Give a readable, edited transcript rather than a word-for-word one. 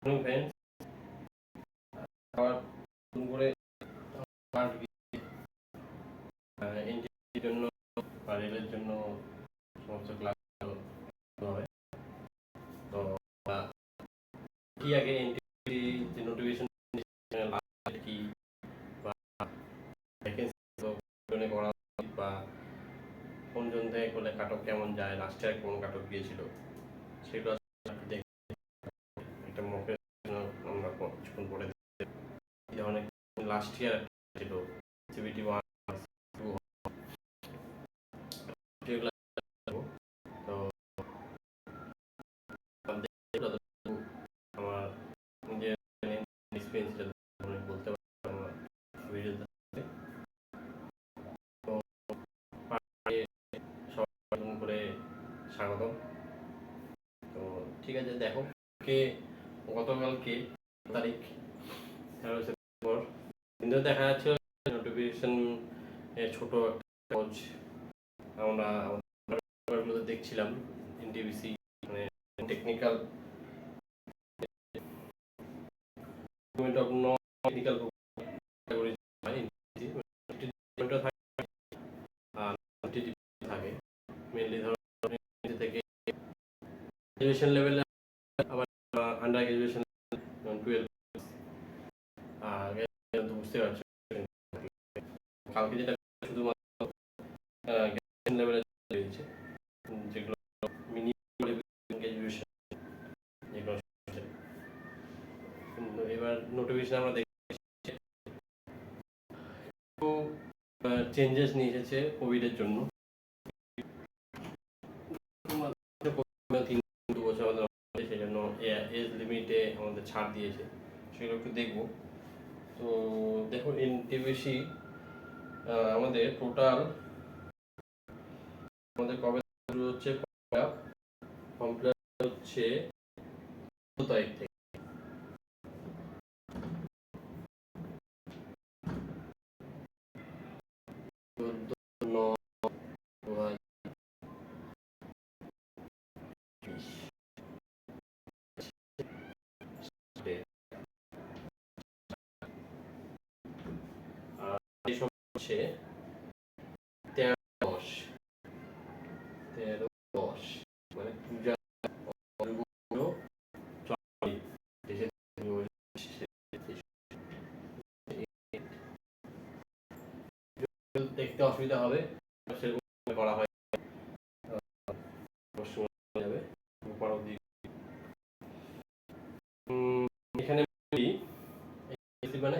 Friends, আবার নতুন করে এনটিভির জন্য বা রেলের জন্য সমস্ত ক্লাস হবে। তো কি আগে এনটিভি যে নোটিফিকেশন কি বা ভ্যাকেন্সি করা বা কোন জন থেকে করলে কাটক কেমন যায়, লাস্ট ইয়ার কোন কাটক গিয়েছিল সেগুলো একটা মকের আমরা কিছুক্ষণ পরে এই ধরনের লাস্ট ইয়ার ছিল সিবিটি 1 2 সেগুলো। তো আমার নিজের এক্সপিরিয়েন্স বলতে পারি আমার ভিডিওতে। তো সবাই করে স্বাগতম। তো ঠিক আছে, দেখো কে গতকালকে তারিখ 13 সেপ্টেম্বর কিন্তু দেখা যাচ্ছে নোটিফিকেশন ছোট একটা কাগজ আমরা দেখছিলাম এনটিভিসি মানে টেকনিক্যাল অফ নন টেকনিক্যাল থাকে মেনলি ধরো থেকে গ্রাজুয়েশন লেভেলে, আবার আন্ডার গ্রাজুয়েশন 12 তো বুঝতে পারছো কালকে যেটা শুধুমাত্র গ্রাজুয়েশন লেভেলে রয়েছে, যেগুলো মিনিমাম গ্রাজুয়েশন যেগুলো। কিন্তু এবার নোটিফিকেশন আমরা দেখি চেঞ্জেস নিয়ে এসেছে কোভিডের জন্য। 3 বছর আমাদের সেই জন্য এজ লিমিটে আমাদের ছাড় দিয়েছে, সেগুলো একটু দেখবো। তো দেখো এনটিভিসি আমাদের টোটাল আমাদের কবে শুরু হচ্ছে, ফর্ম ফিল আপ হচ্ছে 14 তারিখ থেকে। এই সময় হচ্ছে 13-10 13-10 মানে পূজা দেখতে অসুবিধা হবে, সেরকম করা হয় যাবে এখানে মানে